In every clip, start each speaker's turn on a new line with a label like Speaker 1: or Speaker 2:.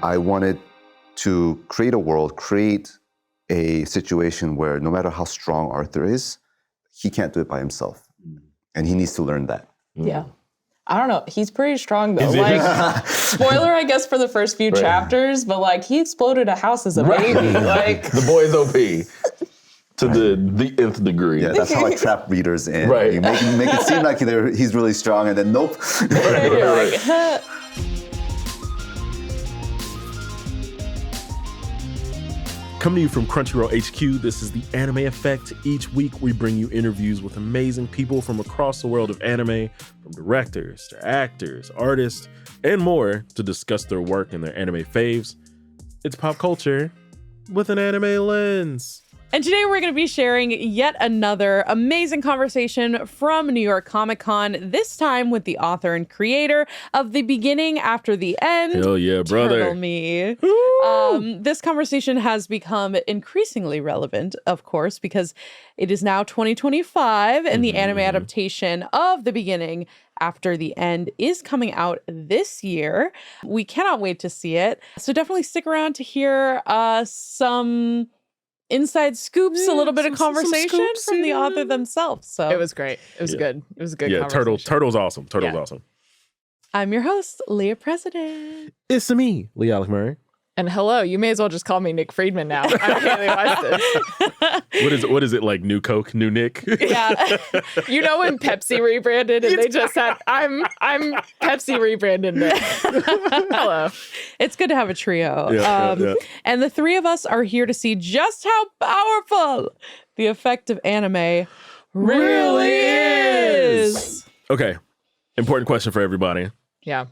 Speaker 1: I wanted to create a world, create a situation where no matter how strong Arthur is, he can't do it by himself. And he needs to learn that.
Speaker 2: Yeah. I don't know. He's pretty strong though. Like, spoiler, I guess, for the first few chapters, but like he exploded a house as a baby. Like
Speaker 3: the boy's OP to the nth degree.
Speaker 1: Yeah, that's how I trap readers in.
Speaker 3: Right.
Speaker 1: You make it seem like he's really strong, and then nope.
Speaker 3: Right.
Speaker 4: Coming to you from Crunchyroll HQ, this is the Anime Effect. Each week we bring you interviews with amazing people from across the world of anime, from directors to actors, artists, and more to discuss their work and their anime faves. It's pop culture with an anime lens.
Speaker 5: And today we're going to be sharing yet another amazing conversation from New York Comic Con, this time with the author and creator of The Beginning After the End.
Speaker 4: Hell yeah, brother.
Speaker 5: TurtleMe. This conversation has become increasingly relevant, of course, because it is now 2025 and the anime adaptation of The Beginning After the End is coming out this year. We cannot wait to see it. So definitely stick around to hear some inside scoops, a little bit of conversation from the author themselves. So
Speaker 2: it was great. It was good. It was a good conversation.
Speaker 4: Turtle's awesome. Turtle's awesome.
Speaker 5: I'm your host, Leah President.
Speaker 4: It's me, LeAlec Murray.
Speaker 2: And hello, you may as well just call me Nick Friedman now. I'm Haley Weston.
Speaker 4: What is it like? New Coke, new Nick?
Speaker 2: Yeah. You know when Pepsi rebranded and they just said, I'm Pepsi rebranded Nick. Hello.
Speaker 5: It's good to have a trio. And the three of us are here to see just how powerful the effect of anime really is.
Speaker 4: Okay. Important question for everybody.
Speaker 2: Yeah.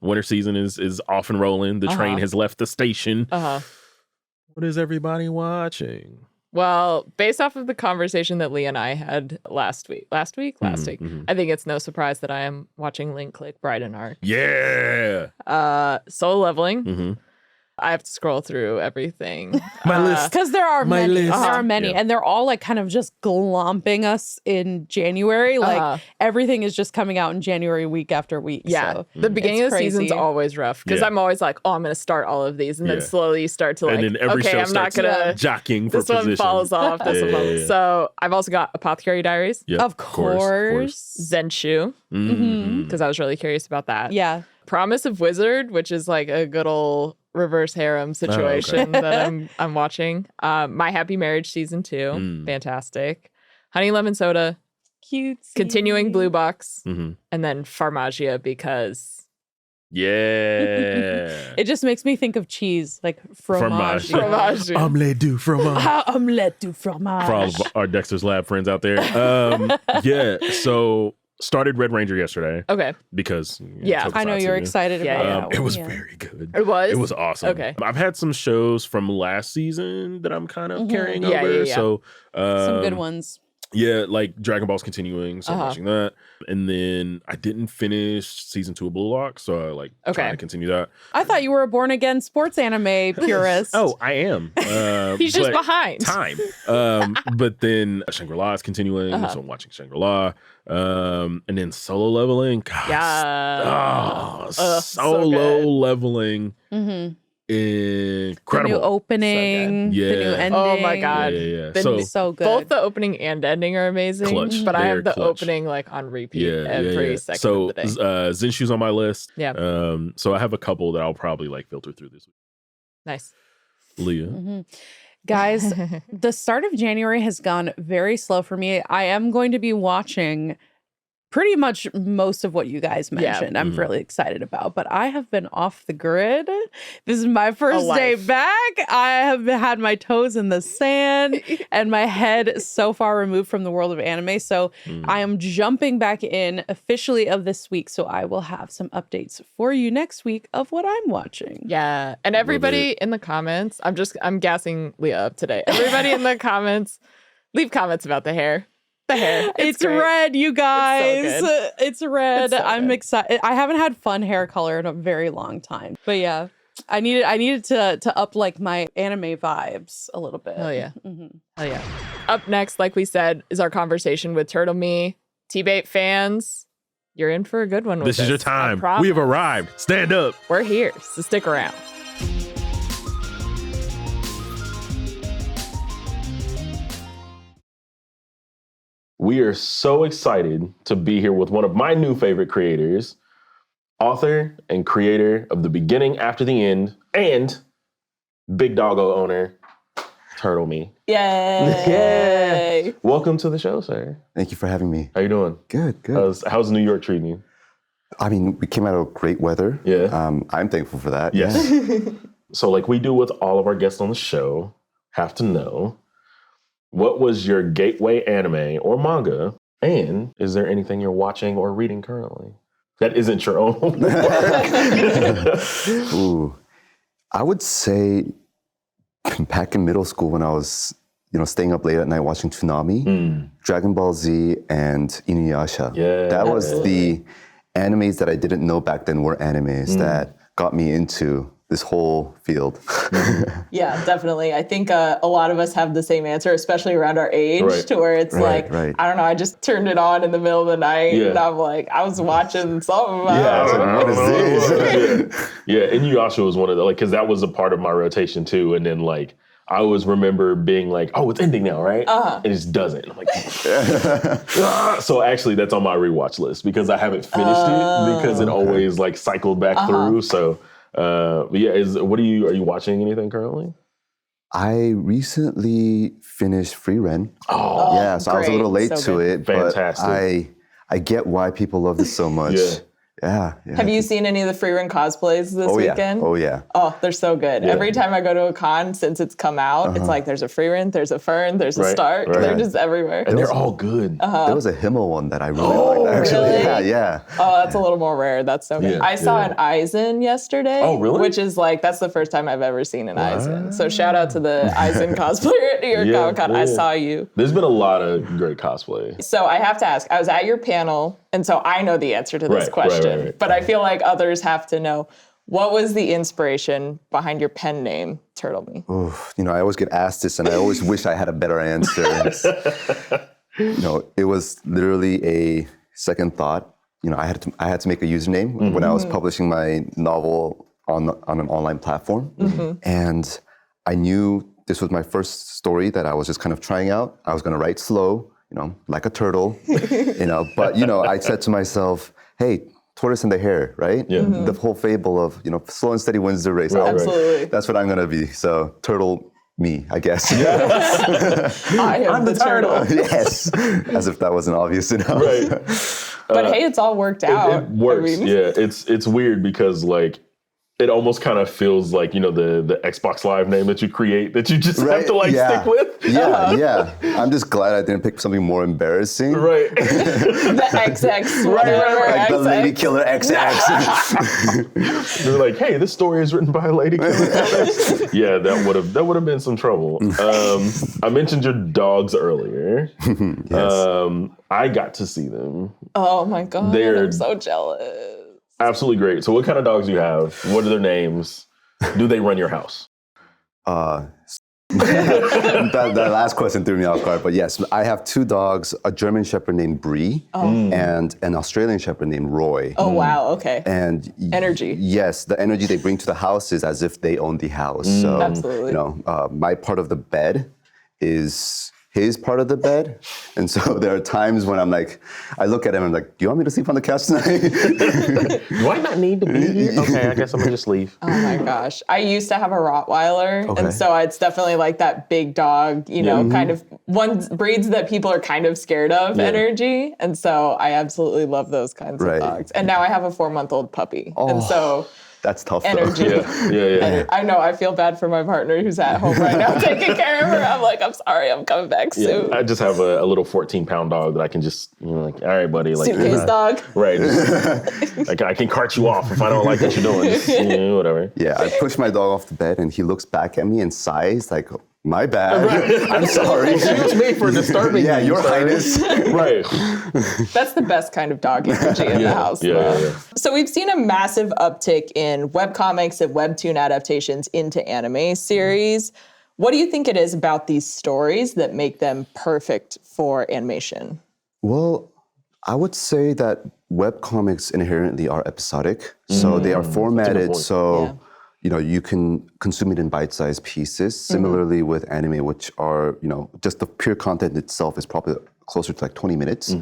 Speaker 4: Winter season is off and rolling. The train has left the station. What is everybody watching?
Speaker 2: Well, based off of the conversation that Leah and I had last week, I think it's no surprise that I am watching Link Click Bride and Arc.
Speaker 4: Yeah.
Speaker 2: Solo Leveling. I have to scroll through everything.
Speaker 4: My list.
Speaker 5: Because there are many.
Speaker 4: List.
Speaker 5: There are many.
Speaker 4: Yeah.
Speaker 5: And they're all like kind of just glomping us in January. Like everything is just coming out in January week after week.
Speaker 2: Yeah.
Speaker 5: So
Speaker 2: the beginning of the
Speaker 5: crazy.
Speaker 2: season's always rough. Because I'm always like, oh, I'm going to start all of these. And then slowly you start to like,
Speaker 4: and then every show
Speaker 2: I'm not
Speaker 4: starts
Speaker 2: going to.
Speaker 4: jockeying for
Speaker 2: this
Speaker 4: position.
Speaker 2: One falls off. This one falls. So I've also got Apothecary Diaries.
Speaker 4: Yep,
Speaker 5: Of course.
Speaker 2: Zenshu. Because I was really curious about that.
Speaker 5: Yeah.
Speaker 2: Promise of Wizard, which is like a good old reverse harem situation that I'm watching. My Happy Marriage season 2, fantastic. Honey Lemon Soda,
Speaker 5: Cute.
Speaker 2: continuing Blue Box, and then Farmagia because
Speaker 5: it just makes me think of cheese, like fromage.
Speaker 4: Omelette du fromage.
Speaker 5: Omelette du fromage.
Speaker 4: For all of our Dexter's Lab friends out there. So started Red Ranger yesterday.
Speaker 2: Okay.
Speaker 4: Because
Speaker 5: I know you're excited about
Speaker 4: it. It was very good.
Speaker 2: It was?
Speaker 4: It was awesome.
Speaker 2: Okay.
Speaker 4: I've had some shows from last season that I'm kind of carrying over.
Speaker 2: Yeah.
Speaker 4: So
Speaker 5: some good ones.
Speaker 4: Yeah, like Dragon Ball's continuing, so I'm watching that. And then I didn't finish season 2 of Blue Lock, so I trying to continue that.
Speaker 5: I thought you were a born again sports anime purist.
Speaker 4: Oh, I am.
Speaker 2: He's just behind.
Speaker 4: Time. But then Shangri-La is continuing, so I'm watching Shangri-La. And then Solo Leveling. God, Solo Leveling. Incredible.
Speaker 5: The new opening, the new ending.
Speaker 2: Oh my god.
Speaker 4: Yeah.
Speaker 2: So good. Both the opening and ending are amazing.
Speaker 4: Clutch.
Speaker 2: But I have the
Speaker 4: Clutch.
Speaker 2: opening like on repeat every second of the day.
Speaker 4: So Zenshu's on my list.
Speaker 2: Yeah.
Speaker 4: So I have a couple that I'll probably like filter through this week.
Speaker 2: Nice.
Speaker 4: Leah.
Speaker 5: Guys, the start of January has gone very slow for me. I am going to be watching pretty much most of what you guys mentioned. I'm really excited about, but I have been off the grid. This is my first day back. I have had my toes in the sand and my head so far removed from the world of anime. So I am jumping back in officially of this week. So I will have some updates for you next week of what I'm watching.
Speaker 2: Yeah. And everybody in the comments, I'm gassing Leah up today. Everybody in the comments, leave comments about the hair. The hair.
Speaker 5: It's red, you guys. It's red. I'm excited. I haven't had fun hair color in a very long time. But yeah, I needed to up like my anime vibes a little bit.
Speaker 2: Hell yeah. Hell yeah. Up next, like we said, is our conversation with TurtleMe. T-Bait fans, you're in for a good one with
Speaker 4: This is your time. We have arrived. Stand up.
Speaker 2: We're here, so stick around.
Speaker 3: We are so excited to be here with one of my new favorite creators, author and creator of The Beginning After the End, and Big Doggo owner, TurtleMe.
Speaker 2: Yay!
Speaker 3: Yeah. Welcome to the show, sir.
Speaker 1: Thank you for having me.
Speaker 3: How you doing?
Speaker 1: Good, good.
Speaker 3: How's New York treating you?
Speaker 1: I mean, we came out of great weather.
Speaker 3: Yeah.
Speaker 1: I'm thankful for that.
Speaker 3: Yes.
Speaker 1: Yeah.
Speaker 3: So like we do with all of our guests on the show, have to know, what was your gateway anime or manga? And is there anything you're watching or reading currently that isn't your own work?
Speaker 1: Ooh. I would say back in middle school when I was, staying up late at night watching Toonami, Dragon Ball Z, and Inuyasha.
Speaker 3: Yeah.
Speaker 1: That was the animes that I didn't know back then were animes that got me into this whole field.
Speaker 2: Yeah, definitely. I think a lot of us have the same answer, especially around our age,
Speaker 3: Right.
Speaker 2: to where it's
Speaker 1: Right.
Speaker 2: I don't know, I just turned it on in the middle of the night and I'm like, I was watching something.
Speaker 3: Yeah, I was like,
Speaker 1: What is this?
Speaker 3: Yeah, Inuyasha was one of the, because that was a part of my rotation too. And then I always remember being like, oh, it's ending now, right? And it just doesn't. I'm like, so actually that's on my rewatch list because I haven't finished it because it always cycled back through. So, but yeah, are you watching anything currently?
Speaker 1: I recently finished Free Ren.
Speaker 3: Oh,
Speaker 1: yeah, so I was a little late
Speaker 2: So
Speaker 1: to
Speaker 2: good.
Speaker 1: it, but
Speaker 3: Fantastic.
Speaker 1: I get why people love this so much. Yeah.
Speaker 2: Have you seen any of the free run cosplays this weekend?
Speaker 1: Oh, yeah.
Speaker 2: Oh, they're so good.
Speaker 3: Yeah.
Speaker 2: Every time I go to a con since it's come out, it's like there's a free run, there's a Fern, there's a
Speaker 3: Right,
Speaker 2: Stark.
Speaker 3: right.
Speaker 2: They're just everywhere.
Speaker 3: And they're all good.
Speaker 1: There was a Himmel one that I really liked, actually.
Speaker 2: really?
Speaker 1: Yeah.
Speaker 2: Oh, that's a little more rare. That's so good.
Speaker 3: Yeah,
Speaker 2: I saw
Speaker 3: yeah.
Speaker 2: an Eisen yesterday.
Speaker 3: Oh, really?
Speaker 2: Which is that's the first time I've ever seen an Eisen. So shout out to the Eisen cosplayer at New York
Speaker 3: Yeah,
Speaker 2: Comic Con. I
Speaker 3: yeah.
Speaker 2: saw you.
Speaker 3: There's been a lot of great cosplay.
Speaker 2: So I have to ask, I was at your panel, and so I know the answer to this
Speaker 3: Right,
Speaker 2: question,
Speaker 3: right.
Speaker 2: but I feel like others have to know. What was the inspiration behind your pen name, TurtleMe?
Speaker 1: Oof, I always get asked this, and I always wish I had a better answer. It was literally a second thought. I had to make a username when I was publishing my novel on an online platform, and I knew this was my first story that I was just kind of trying out. I was going to write slow, like a turtle, But I said to myself, hey. Tortoise and the hare, right?
Speaker 3: Yeah.
Speaker 1: The whole fable of, slow and steady wins the race.
Speaker 3: Right, right.
Speaker 2: Absolutely.
Speaker 1: That's what I'm going to be. So, turtle me, I guess.
Speaker 2: I am the turtle.
Speaker 1: Yes. As if that wasn't obvious enough.
Speaker 3: Right.
Speaker 2: But hey, it's all worked out.
Speaker 3: It works.
Speaker 2: I mean,
Speaker 3: Yeah, it's weird because it almost kind of feels like the Xbox Live name that you create that you just have to stick with.
Speaker 1: Yeah. I'm just glad I didn't pick something more embarrassing.
Speaker 3: Right.
Speaker 2: the XX, whatever.
Speaker 1: Like the
Speaker 2: XX.
Speaker 1: Lady Killer XX.
Speaker 3: They're like, hey, this story is written by a lady killer. Yeah, that would have been some trouble. I mentioned your dogs earlier.
Speaker 1: Yes.
Speaker 3: I got to see them.
Speaker 2: Oh my God, I'm so jealous.
Speaker 3: Absolutely great. So what kind of dogs do you have? What are their names? Do they run your house?
Speaker 1: That last question threw me off guard, but yes, I have two dogs, a German Shepherd named Bree and an Australian Shepherd named Roy.
Speaker 2: Oh wow, okay.
Speaker 1: And
Speaker 2: Energy.
Speaker 1: Yes, the energy they bring to the house is as if they own the house. So,
Speaker 2: Absolutely.
Speaker 1: my part of the bed is his part of the bed. And so there are times when I'm like, I look at him and I'm like, do you want me to sleep on the couch tonight?
Speaker 3: Do I not need to be here? Okay, I guess I'm gonna just leave.
Speaker 2: Oh my gosh. I used to have a Rottweiler.
Speaker 1: Okay.
Speaker 2: And so it's definitely like that big dog, kind of one breeds that people are kind of scared of energy. And so I absolutely love those kinds
Speaker 1: Right.
Speaker 2: of dogs. And now I have a 4-month-old puppy. And so
Speaker 1: That's tough
Speaker 2: energy.
Speaker 1: though.
Speaker 3: Yeah.
Speaker 2: I know, I feel bad for my partner who's at home right now taking care of her. I'm like, I'm sorry, I'm coming back soon.
Speaker 3: I just have a little 14-pound dog that I can just, all right, buddy.
Speaker 2: Suitcase dog.
Speaker 3: Right. Just, I can cart you off if I don't like what you're doing. Just, whatever.
Speaker 1: Yeah, I push my dog off the bed and he looks back at me and sighs like, my bad. I'm sorry.
Speaker 3: Excuse me for disturbing
Speaker 1: Yeah,
Speaker 3: you,
Speaker 1: your
Speaker 3: sir.
Speaker 1: highness.
Speaker 3: Right.
Speaker 2: That's the best kind of dog energy in the house.
Speaker 3: Yeah.
Speaker 2: So we've seen a massive uptick in webcomics and webtoon adaptations into anime series. What do you think it is about these stories that make them perfect for animation?
Speaker 1: Well, I would say that webcomics inherently are episodic. So they are formatted so, you can consume it in bite-sized pieces. Similarly with anime, which are, just the pure content itself is probably closer to like 20 minutes,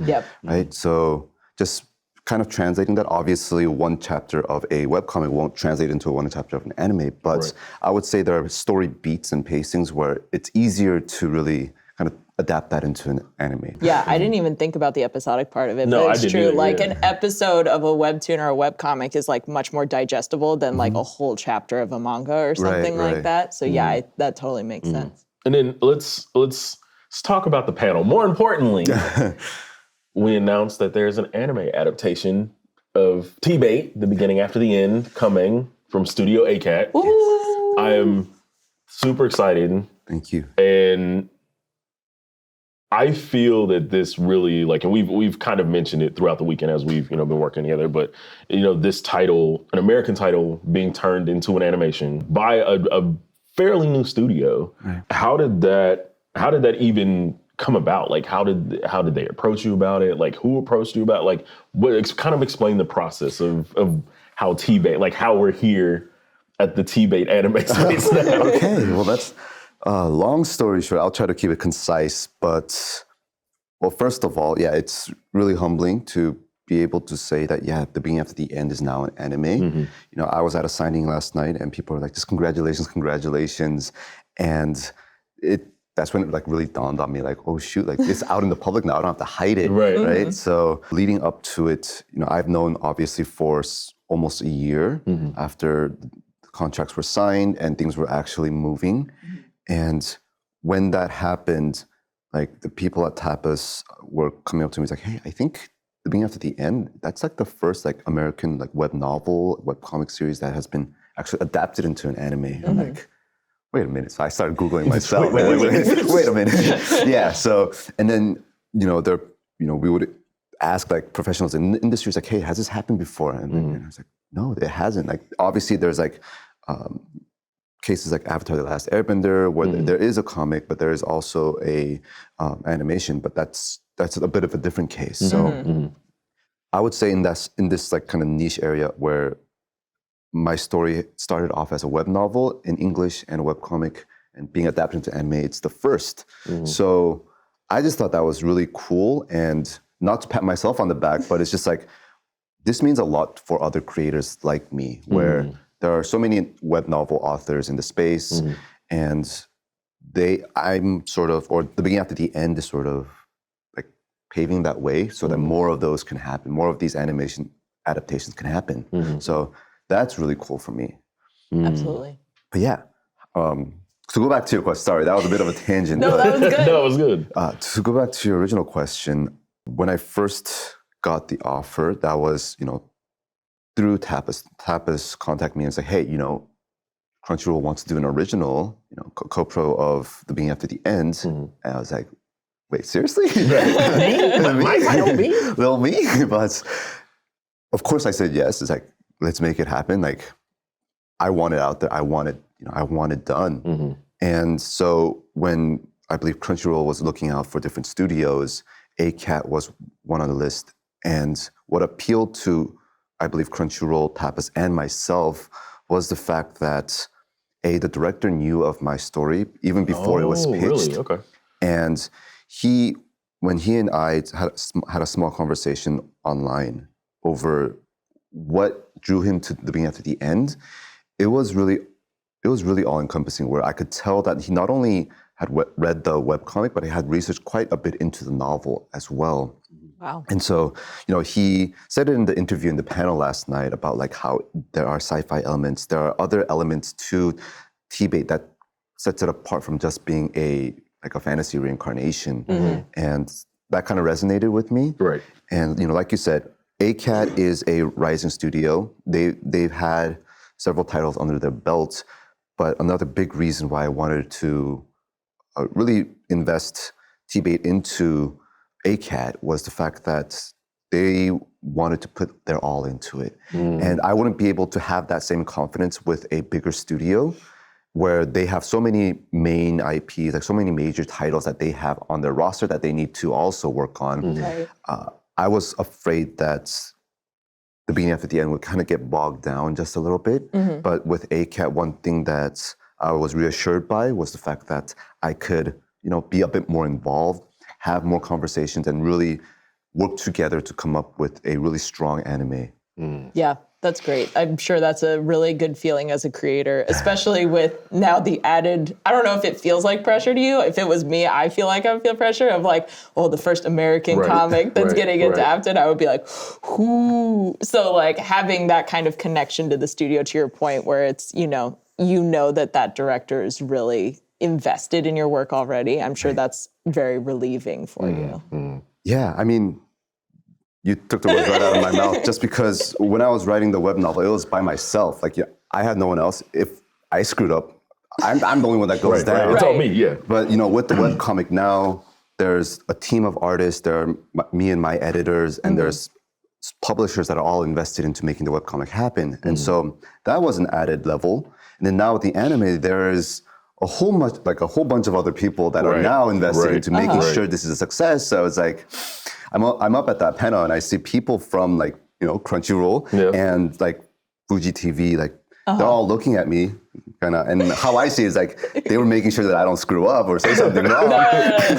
Speaker 1: right? So just kind of translating that. Obviously, one chapter of a webcomic won't translate into one chapter of an anime, but I would say there are story beats and pacings where it's easier to really kind of adapt that into an anime.
Speaker 2: Yeah, I didn't even think about the episodic part of it,
Speaker 3: No,
Speaker 2: but
Speaker 3: I
Speaker 2: it's
Speaker 3: didn't
Speaker 2: true.
Speaker 3: either,
Speaker 2: Like
Speaker 3: yeah.
Speaker 2: an episode of a webtoon or a webcomic is like much more digestible than like a whole chapter of a manga or something like that. So yeah, that totally makes sense.
Speaker 3: And then let's talk about the panel. More importantly, we announced that there's an anime adaptation of T-Bait, The Beginning After the End, coming from Studio ACAT. I am super excited.
Speaker 1: Thank you.
Speaker 3: And I feel that this really, like, and we've kind of mentioned it throughout the weekend as we've, been working together, but, this title, an American title being turned into an animation by a fairly new studio.
Speaker 1: Right.
Speaker 3: How did that even come about? Like, how did they approach you about it? Like, who approached you about it? Like, kind of explain the process of how T-Bait, like how we're here at the T-Bait anime space now.
Speaker 1: Okay, well, that's long story short. I'll try to keep it concise, but well, first of all, it's really humbling to be able to say that, The Beginning After the End is now an anime. I was at a signing last night and people were like, just congratulations. And that's when it like really dawned on me, like, oh shoot, like it's out in the public now. I don't have to hide it, right? So leading up to it, I've known obviously for almost a year after the contracts were signed and things were actually moving. And when that happened, like the people at Tapas were coming up to me, like, hey, I think The Beginning After the End, that's like the first like American like web novel, web comic series that has been actually adapted into an anime. I'm like, wait a minute. So I started Googling myself. wait a minute. Yeah. So, and then, we would ask like professionals in the industry, like, hey, has this happened before? And I was like, no, it hasn't. Like, obviously there's like cases like Avatar: The Last Airbender, where there is a comic, but there is also a animation, but that's a bit of a different case. So I would say in this like kind of niche area where my story started off as a web novel in English and a webcomic and being adapted into anime, it's the first. So I just thought that was really cool, and not to pat myself on the back, but it's just like, this means a lot for other creators like me, where there are so many web novel authors in the space, and I'm sort of, or The Beginning After the End is sort of like paving that way so that more of those can happen, more of these animation adaptations can happen. So that's really cool for me.
Speaker 2: Absolutely.
Speaker 1: But to go back to your question, sorry, that was a bit of a tangent.
Speaker 2: No, that was good.
Speaker 3: No, it was good.
Speaker 1: To go back to your original question, when I first got the offer, that was, through Tapas. Tapas contacted me and said, hey, Crunchyroll wants to do an original, co-pro of The Beginning After the End. And I was like, wait, seriously? Little me? But of course I said yes. It's like, let's make it happen. Like, I want it out there. I want it done. And so when I believe Crunchyroll was looking out for different studios, ACAT was one on the list. And what appealed to, I believe, Crunchyroll, Tapas, and myself was the fact that the director knew of my story even before it was pitched.
Speaker 3: Really? Okay.
Speaker 1: And when he and I had a small conversation online over what drew him to The Beginning After the End, it was really all-encompassing, where I could tell that he not only had read the webcomic, but he had researched quite a bit into the novel as well.
Speaker 2: Wow.
Speaker 1: And so, he said it in the interview in the panel last night about like how there are sci-fi elements, there are other elements to T-Bait that sets it apart from just being a fantasy reincarnation. And that kind of resonated with me.
Speaker 3: Right.
Speaker 1: And, like you said, ACAT is a rising studio. They've had several titles under their belt, but another big reason why I wanted to really invest T-Bait into ACAT was the fact that they wanted to put their all into it. And I wouldn't be able to have that same confidence with a bigger studio where they have so many main IPs, like so many major titles that they have on their roster that they need to also work on.
Speaker 2: Right.
Speaker 1: I was afraid that the beginning after the end would kind of get bogged down just a little bit. But with ACAT, one thing that I was reassured by was the fact that I could, be a bit more involved, have more conversations, and really work together to come up with a really strong anime.
Speaker 2: Yeah, that's great. I'm sure that's a really good feeling as a creator, especially with now the added, I don't know if it feels like pressure to you. If it was me, I feel like I would feel pressure of like, oh, the first American comic that's getting adapted, I would be like, whoo. So like having that kind of connection to the studio, to your point, where it's, you know that director is really invested in your work already. I'm sure that's very relieving for you.
Speaker 1: Yeah, I mean, you took the words right out of my mouth, just because when I was writing the web novel, it was by myself. Like, I had no one else. If I screwed up, I'm the only one that goes down.
Speaker 3: It's all me, yeah.
Speaker 1: But, with the webcomic now, there's a team of artists, there are me and my editors, and there's publishers that are all invested into making the webcomic happen. And so that was an added level. And then now with the anime, there is a whole bunch of other people that are now invested into making sure this is a success. So it's like, I'm up at that panel and I see people from like, Crunchyroll and like Fuji TV, like they're all looking at me kind of, and how I see it is like, they were making sure that I don't screw up or say something wrong.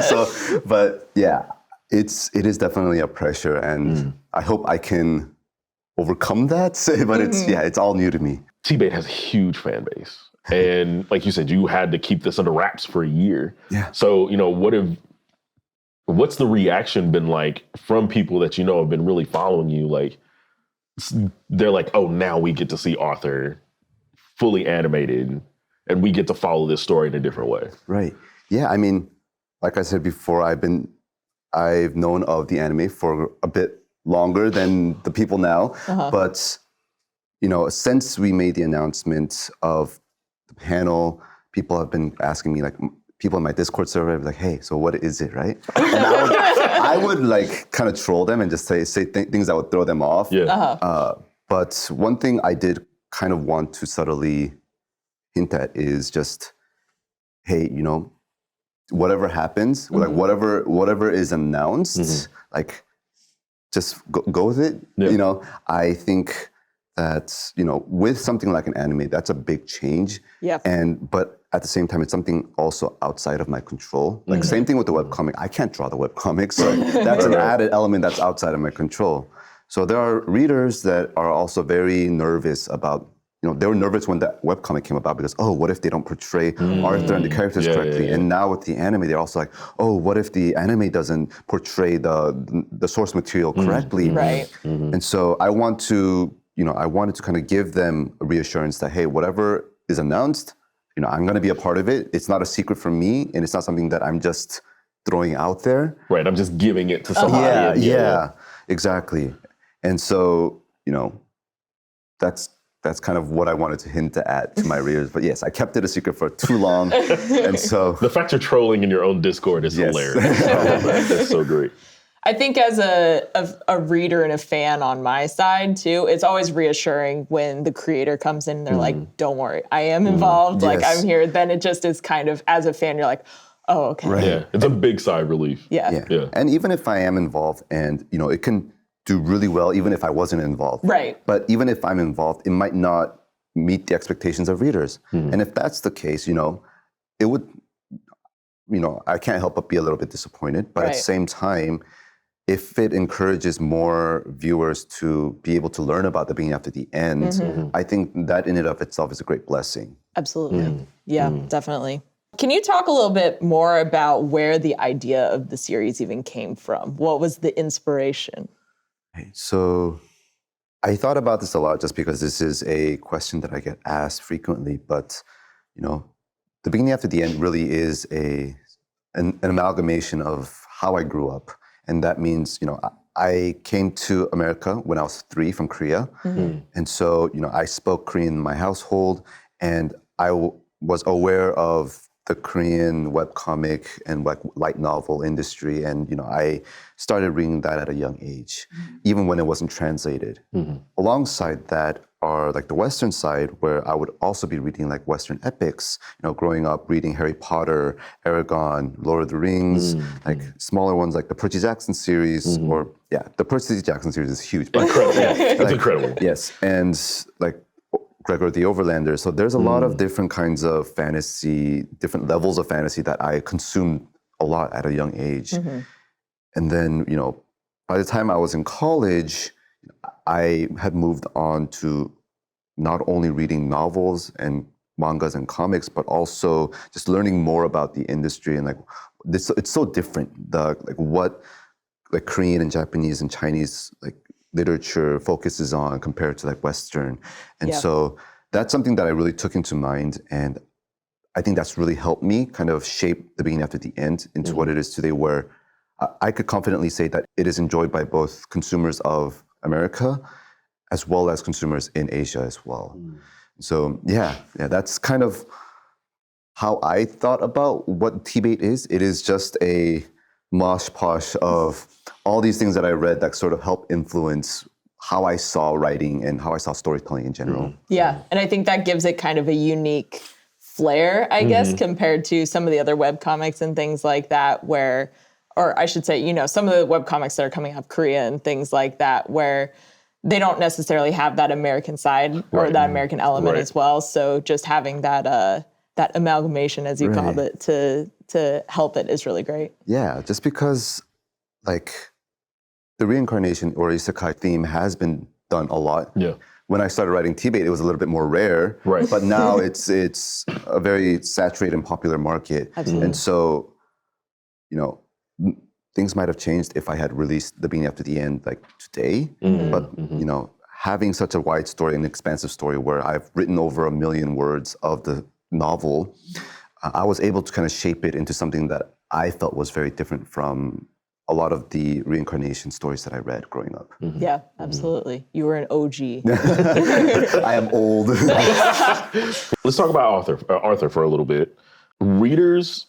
Speaker 1: So, but yeah, it is definitely a pressure, and I hope I can overcome that, but it's all new to me.
Speaker 3: T-Bait has a huge fan base. And like you said, you had to keep this under wraps for a year.
Speaker 1: Yeah.
Speaker 3: So, what's the reaction been like from people that have been really following you? Like, they're like, oh, now we get to see Arthur fully animated and we get to follow this story in a different way. Right.
Speaker 1: Yeah, I mean, like I said before, I've known of the anime for a bit longer than the people now. But, since we made the announcement of the panel, people have been asking me, like, people in my Discord server like, hey, so what is it, right? And I would like kind of troll them and just say things that would throw them off. Yeah. But one thing I did kind of want to subtly hint at is just, hey, whatever happens, like whatever is announced, like just go with it. Yeah. I think that, with something like an anime, that's a big change. Yeah. But at the same time, it's something also outside of my control. Like same thing with the webcomic. I can't draw the webcomic, so that's an added element that's outside of my control. So there are readers that are also very nervous about, they were nervous when that webcomic came about because, oh, what if they don't portray Arthur and the characters correctly? Yeah. And now with the anime, they're also like, oh, what if the anime doesn't portray the source material correctly? Right. And so I wanted to kind of give them a reassurance that, hey, whatever is announced, I'm going to be a part of it. It's not a secret from me, and it's not something that I'm just throwing out there.
Speaker 3: Right, I'm just giving it to somebody.
Speaker 1: Yeah, exactly. And so, that's kind of what I wanted to hint at to my readers. But yes, I kept it a secret for too long. And so
Speaker 3: the fact you're trolling in your own Discord is hilarious. That's so great.
Speaker 2: I think as a reader and a fan on my side too, it's always reassuring when the creator comes in and they're like, don't worry, I am involved, like I'm here. Then it just is kind of, as a fan, you're like, oh, okay.
Speaker 1: Right.
Speaker 3: Yeah, it's a big sigh of relief.
Speaker 1: Yeah. And even if I am involved and, it can do really well even if I wasn't involved. Right. But even if I'm involved, it might not meet the expectations of readers. And if that's the case, it would, I can't help but be a little bit disappointed. But at the same time, if it encourages more viewers to be able to learn about the beginning after the end, I think that in and of itself is a great blessing.
Speaker 2: Absolutely. Yeah, definitely. Can you talk a little bit more about where the idea of the series even came from? What was the inspiration?
Speaker 1: So I thought about this a lot just because this is a question that I get asked frequently. But, the beginning after the end really is an amalgamation of how I grew up. And that means, I came to America when I was 3 from Korea. And so, I spoke Korean in my household, and I was aware of the Korean webcomic and light novel industry. And, I started reading that at a young age, even when it wasn't translated. Alongside that, are like the Western side, where I would also be reading like Western epics, growing up reading Harry Potter, Aragon, Lord of the Rings, like smaller ones like the Percy Jackson series, the Percy Jackson series is huge. But
Speaker 3: Incredible. It's incredible.
Speaker 1: Yes, and like Gregor the Overlander. So there's a lot of different kinds of fantasy, different levels of fantasy that I consumed a lot at a young age. And then, by the time I was in college, I had moved on to not only reading novels and mangas and comics, but also just learning more about the industry and like this. It's so different. What Korean and Japanese and Chinese like literature focuses on compared to like Western, and so that's something that I really took into mind, and I think that's really helped me kind of shape The Beginning After the End into what it is today, where I could confidently say that it is enjoyed by both consumers of America as well as consumers in Asia as well. So that's kind of how I thought about what T-Bait is. It is just a mosh posh of all these things that I read that sort of help influence how I saw writing and how I saw storytelling in general.
Speaker 2: Yeah, and I think that gives it kind of a unique flair, I guess, compared to some of the other webcomics and things like that where, or I should say, some of the webcomics that are coming out of Korea and things like that where they don't necessarily have that American side or that American element as well. So just having that that amalgamation, as you called it, to help it is really great.
Speaker 1: Yeah, just because like the reincarnation or isekai theme has been done a lot. Yeah. When I started writing T-Bait, it was a little bit more rare. Right. But now it's a very saturated and popular market. Absolutely. And so, things might have changed if I had released The Beginning After the End like today. But having such a wide story, an expansive story where I've written over 1 million words of the novel, I was able to kind of shape it into something that I felt was very different from a lot of the reincarnation stories that I read growing up.
Speaker 2: Yeah, absolutely. You were an OG.
Speaker 1: I am old.
Speaker 3: Let's talk about Arthur for a little bit. Readers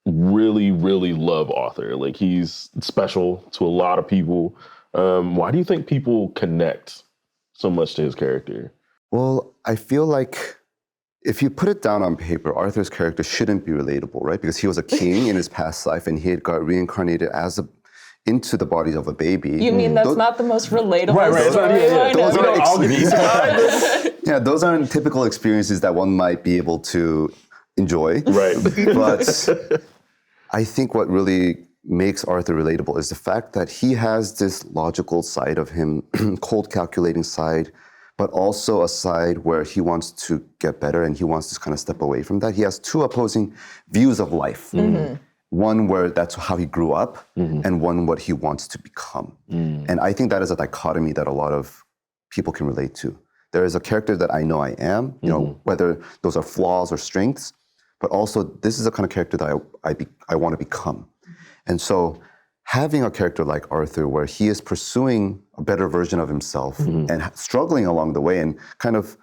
Speaker 3: really, really love Arthur. Like, he's special to a lot of people. Why do you think people connect so much to his character?
Speaker 1: Well, I feel like if you put it down on paper, Arthur's character shouldn't be relatable, right? Because he was a king in his past life and he had got reincarnated into the body of a baby.
Speaker 2: You mean that's not the most relatable
Speaker 1: story? Those aren't typical experiences that one might be able to enjoy. Right. But I think what really makes Arthur relatable is the fact that he has this logical side of him, cold calculating side, but also a side where he wants to get better and he wants to kind of step away from that. He has two opposing views of life. One where that's how he grew up, and one what he wants to become. And I think that is a dichotomy that a lot of people can relate to. There is a character that I know I am, whether those are flaws or strengths, but also this is the kind of character that I want to become. And so having a character like Arthur where he is pursuing a better version of himself and struggling along the way and kind of,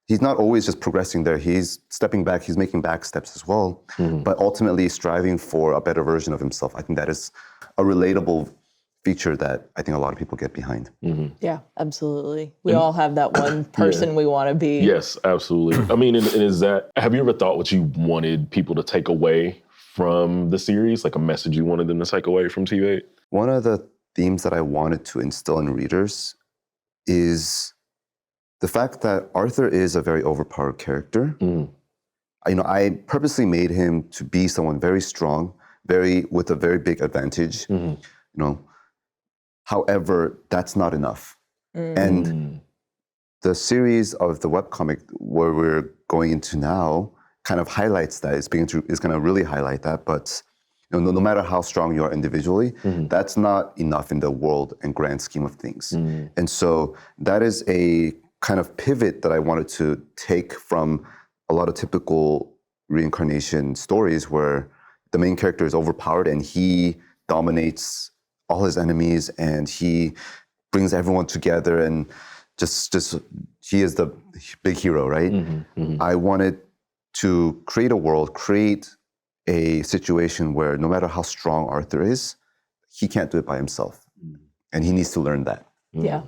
Speaker 1: he's not always just progressing there, he's stepping back, he's making back steps as well, but ultimately striving for a better version of himself. I think that is a relatable feature that I think a lot of people get behind.
Speaker 2: Yeah, absolutely. We all have that one person we want to be.
Speaker 3: Yes, absolutely. I mean, and is that, have you ever thought what you wanted people to take away from the series, like a message you wanted them to take away from T-Bait?
Speaker 1: One of the themes that I wanted to instill in readers is the fact that Arthur is a very overpowered character. I purposely made him to be someone very strong, with a very big advantage. However, that's not enough. And the series of the webcomic where we're going into now kind of highlights that. It's going to really highlight that. But no matter how strong you are individually, that's not enough in the world and grand scheme of things. And so that is a kind of pivot that I wanted to take from a lot of typical reincarnation stories where the main character is overpowered and he dominates all his enemies and he brings everyone together and just he is the big hero, right? I wanted to create a situation where no matter how strong Arthur is, he can't do it by himself. And he needs to learn that.
Speaker 2: Yeah.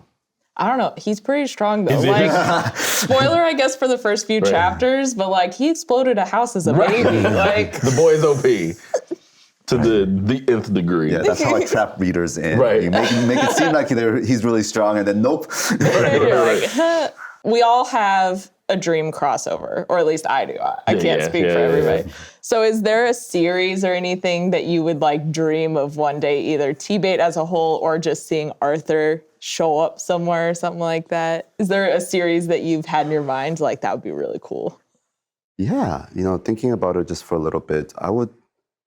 Speaker 2: I don't know. He's pretty strong though. Like, spoiler, I guess, for the first few chapters, but like he exploded a house as a baby. Like
Speaker 3: the boy's OP to the nth degree.
Speaker 1: Yeah, that's how I trap readers in.
Speaker 3: Right.
Speaker 1: You make it seem like he's really strong, and then nope.
Speaker 2: Like, we all have a dream crossover, or at least I do. I can't speak for everybody. Yeah. So is there a series or anything that you would like dream of one day, either T-Bait as a whole or just seeing Arthur show up somewhere or something like that? Is there a series that you've had in your mind like that would be really cool?
Speaker 1: Yeah, thinking about it just for a little bit, I would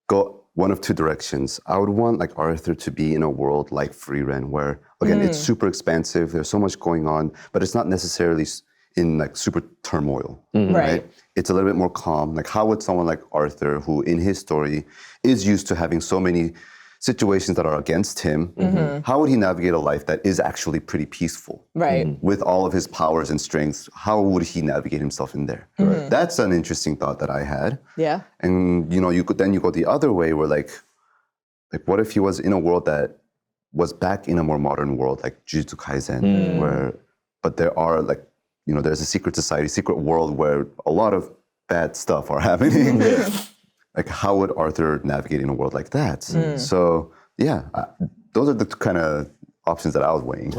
Speaker 1: go one of two directions. I would want like Arthur to be in a world like Friedman, where again it's super expansive. There's so much going on, but it's not necessarily in like super turmoil, right? It's a little bit more calm. Like how would someone like Arthur, who in his story is used to having so many situations that are against him, how would he navigate a life that is actually pretty peaceful?
Speaker 2: Right.
Speaker 1: With all of his powers and strengths, how would he navigate himself in there? That's an interesting thought that I had.
Speaker 2: Yeah.
Speaker 1: And you go the other way where like what if he was in a world that was back in a more modern world, like Jujutsu Kaisen, but there are like, there's a secret society, secret world where a lot of bad stuff are happening. Like, how would Arthur navigate in a world like that? So, yeah, those are the kind of options that I was weighing.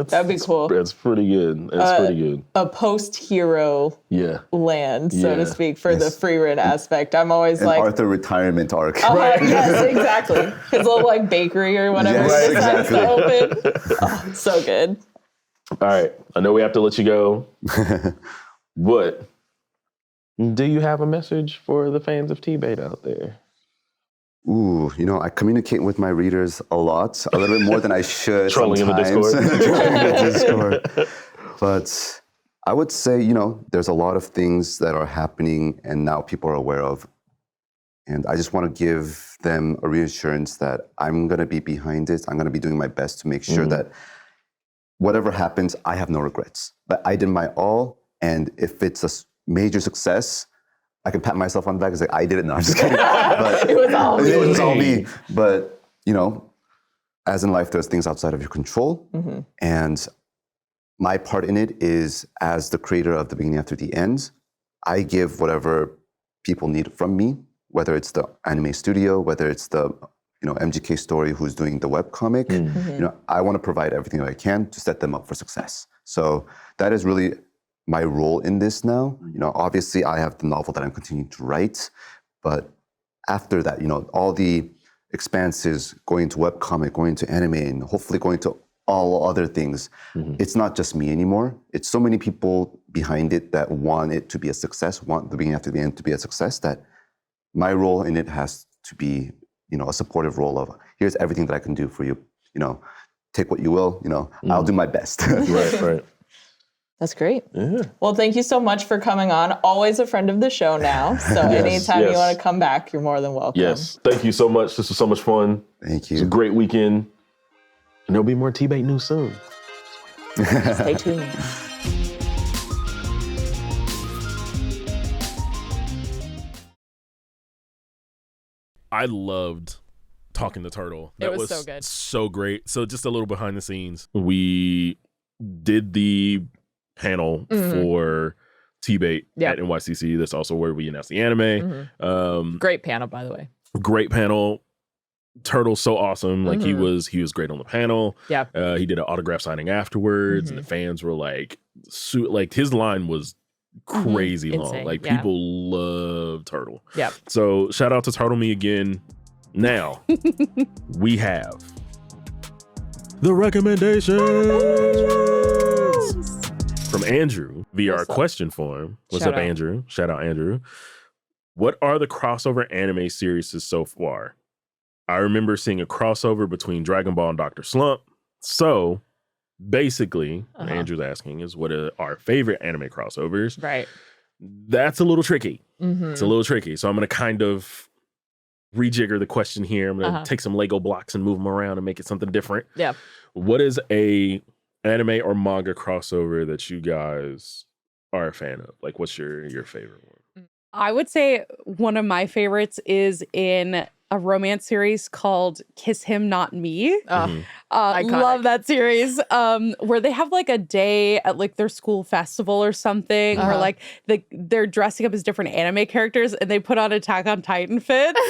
Speaker 2: That'd be cool.
Speaker 3: That's pretty good. That's pretty good.
Speaker 2: A post-hero land, so to speak, for the Friedman aspect. I'm always like...
Speaker 1: Arthur retirement arc.
Speaker 2: Yes, exactly. His little like bakery or whatever he decides to open. Oh, so good.
Speaker 3: All right. I know we have to let you go, but do you have a message for the fans of T-Bait out there?
Speaker 1: Ooh, I communicate with my readers a lot, a little bit more than I should.
Speaker 3: Trolling
Speaker 1: sometimes.
Speaker 3: in the
Speaker 1: Discord. But I would say, there's a lot of things that are happening and now people are aware of. And I just want to give them a reassurance that I'm going to be behind it. I'm going to be doing my best to make sure that whatever happens, I have no regrets. But I did my all, and if it's a major success, I can pat myself on the back and say, I did it. No, I'm just kidding. But
Speaker 2: it was all me.
Speaker 1: It was all me. But, as in life, there's things outside of your control. And my part in it is, as the creator of the beginning after the end, I give whatever people need from me, whether it's the anime studio, whether it's the MGK Story who's doing the webcomic. I want to provide everything that I can to set them up for success. So that is really my role in this now. Obviously I have the novel that I'm continuing to write, but after that, all the expanses going to webcomic, going to anime, and hopefully going to all other things, it's not just me anymore. It's so many people behind it that want it to be a success, want the beginning after the end to be a success, that my role in it has to be a supportive role of, here's everything that I can do for you. Take what you will, I'll do my best.
Speaker 3: Right.
Speaker 2: That's great. Yeah. Well, thank you so much for coming on. Always a friend of the show now. So anytime you want to come back, you're more than welcome.
Speaker 3: Yes. Thank you so much. This was so much fun.
Speaker 1: Thank you.
Speaker 3: It's a great weekend. And there'll be more T-Bait news soon.
Speaker 2: Stay tuned.
Speaker 4: I loved talking to Turtle.
Speaker 5: It was so good.
Speaker 4: So great. So just a little behind the scenes. We did the panel for T-Bait at NYCC. That's also where we announced the anime.
Speaker 2: Great panel, by the way.
Speaker 4: Great panel. Turtle's so awesome. Like he was great on the panel.
Speaker 2: Yeah.
Speaker 4: He did an autograph signing afterwards, and the fans were like, like his line was crazy long.
Speaker 5: Insane.
Speaker 4: Like people love Turtle.
Speaker 2: Yeah.
Speaker 4: So shout out to TurtleMe again. Now we have the recommendations from Andrew via our question form. What's up, Andrew? Shout out, Andrew. What are the crossover anime series so far? I remember seeing a crossover between Dragon Ball and Dr. Slump. So basically, what Andrew's asking is what are our favorite anime crossovers?
Speaker 2: Right.
Speaker 4: That's a little tricky. It's a little tricky. So I'm going to kind of rejigger the question here. I'm going to take some Lego blocks and move them around and make it something different.
Speaker 2: Yeah.
Speaker 4: What is a anime or manga crossover that you guys are a fan of? Like, what's your favorite one?
Speaker 5: I would say one of my favorites is in a romance series called Kiss Him Not Me.
Speaker 2: Iconic.
Speaker 5: Love that series. Where they have like a day at like their school festival or something, where like they're dressing up as different anime characters and they put on Attack on Titan fits.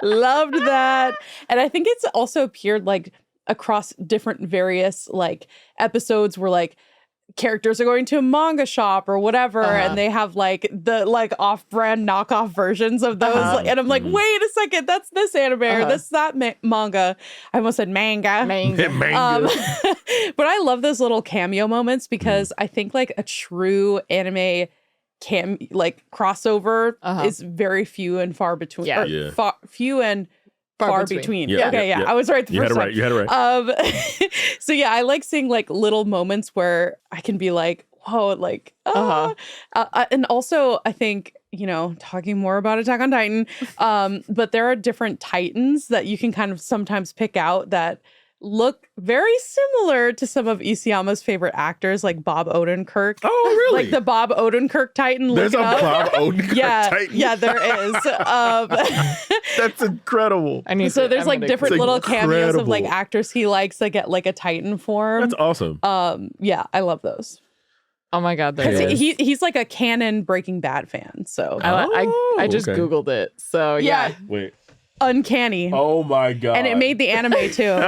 Speaker 5: Loved that. And I think it's also appeared like across different various like episodes where like characters are going to a manga shop or whatever, and they have like the like off-brand knockoff versions of those. And I'm like, wait a second, that's this anime or this that manga. I almost said manga. But I love those little cameo moments because I think like a true anime like crossover is very few and far between. Few and far between. I was right the first time.
Speaker 4: You had it right.
Speaker 5: So yeah, I like seeing like little moments where I can be like, whoa, like, and also I think, you know, talking more about Attack on Titan, but there are different Titans that you can kind of sometimes pick out that look very similar to some of Isayama's favorite actors, like Bob Odenkirk.
Speaker 4: Oh, really?
Speaker 5: Like the Bob Odenkirk Titan.
Speaker 4: There's a Bob Odenkirk Titan?
Speaker 5: Yeah, there is.
Speaker 4: That's incredible.
Speaker 5: So there's like different little cameos of like actors he likes that get like a Titan form.
Speaker 4: That's awesome.
Speaker 5: Yeah, I love those.
Speaker 2: Oh my God,
Speaker 5: he's like a canon Breaking Bad fan. So
Speaker 2: I just Googled it. So yeah.
Speaker 4: Wait.
Speaker 5: Uncanny.
Speaker 4: Oh my God.
Speaker 5: And it made the anime too.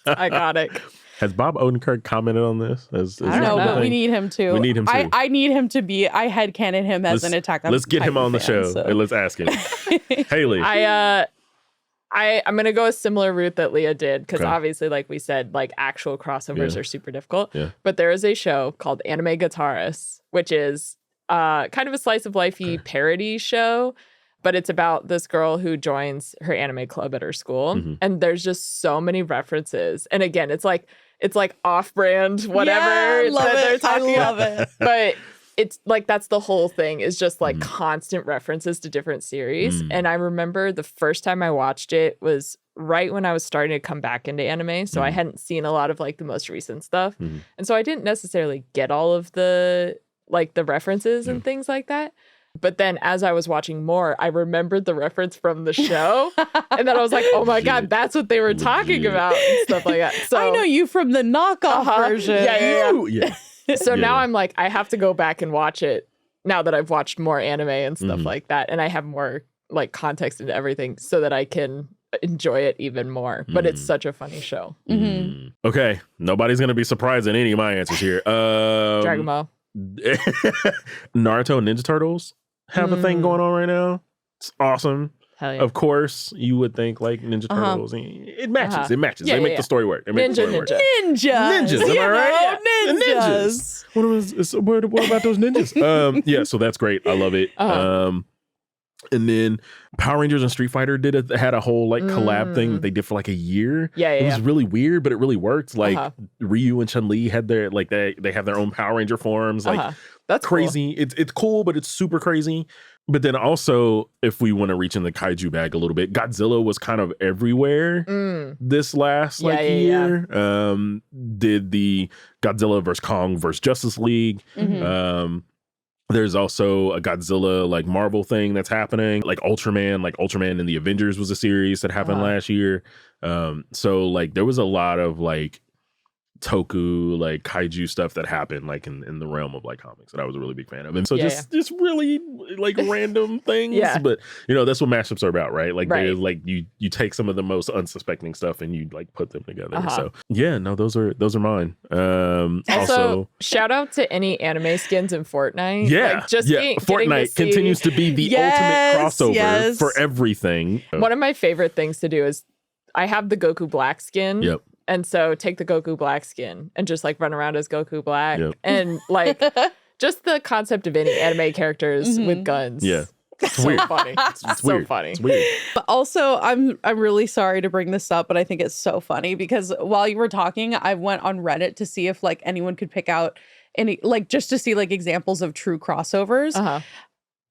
Speaker 2: Iconic.
Speaker 4: Has Bob Odenkirk commented on this?
Speaker 5: I don't know, but we need him to.
Speaker 4: We need him to.
Speaker 5: I need him to be. I headcanon him as an Attack on Titan.
Speaker 4: Let's get him on the show and let's ask him. Haley.
Speaker 2: I'm gonna go a similar route that Leah did because obviously, like we said, like actual crossovers are super difficult. Yeah. But there is a show called Anime Guitarist, which is kind of a slice of lifey parody show. But it's about this girl who joins her anime club at her school. And there's just so many references. And again, it's like off-brand, whatever.
Speaker 5: Yeah, I love it.
Speaker 2: But it's like, that's the whole thing, is just like constant references to different series. And I remember the first time I watched it was right when I was starting to come back into anime. So I hadn't seen a lot of like the most recent stuff. And so I didn't necessarily get all of the like the references and things like that. But then as I was watching more, I remembered the reference from the show. And then I was like, oh my God, that's what they were talking about and stuff like that. So
Speaker 5: I know you from the knockoff version.
Speaker 2: Yeah. So now I'm like, I have to go back and watch it now that I've watched more anime and stuff like that. And I have more like context into everything so that I can enjoy it even more. But it's such a funny show.
Speaker 4: Okay. Nobody's going to be surprised at any of my answers here.
Speaker 2: Dragon Ball.
Speaker 4: Naruto and Ninja Turtles have a thing going on right now. It's awesome.
Speaker 2: Hell yeah.
Speaker 4: Of course, you would think like Ninja Turtles. It matches. It matches. They make the story work.
Speaker 5: Ninjas.
Speaker 4: Am I right?
Speaker 5: Ninjas.
Speaker 4: What about those ninjas? So that's great. I love it. And then Power Rangers and Street Fighter had a whole like collab thing that they did for like a year. It was really weird, but it really worked. Like Ryu and Chun-Li had their like they have their own Power Ranger forms. Like
Speaker 2: that's
Speaker 4: crazy. Cool. It's cool, but it's super crazy. But then also, if we want to reach in the kaiju bag a little bit, Godzilla was kind of everywhere this last year. Did the Godzilla vs. Kong vs. Justice League. There's also a Godzilla like Marvel thing that's happening, like Ultraman and the Avengers was a series that happened last year. So like there was a lot of like toku, like kaiju stuff that happened like in the realm of like comics that I was a really big fan of. And so just really like random things. But you know, that's what mashups are about, right? Like they like you take some of the most unsuspecting stuff and you like put them together. So yeah, no, those are mine. Also
Speaker 2: shout out to any anime skins in Fortnite.
Speaker 4: Fortnite continues to be the ultimate crossover for everything.
Speaker 2: One of my favorite things to do is I have the Goku Black skin.
Speaker 4: Yep.
Speaker 2: And so take the Goku Black skin and just like run around as Goku Black. And like just the concept of any anime characters with guns.
Speaker 4: Yeah.
Speaker 2: It's so funny. It's so
Speaker 4: weird.
Speaker 2: funny.
Speaker 4: It's weird.
Speaker 5: But also, I'm really sorry to bring this up, but I think it's so funny because while you were talking, I went on Reddit to see if like anyone could pick out any like just to see like examples of true crossovers.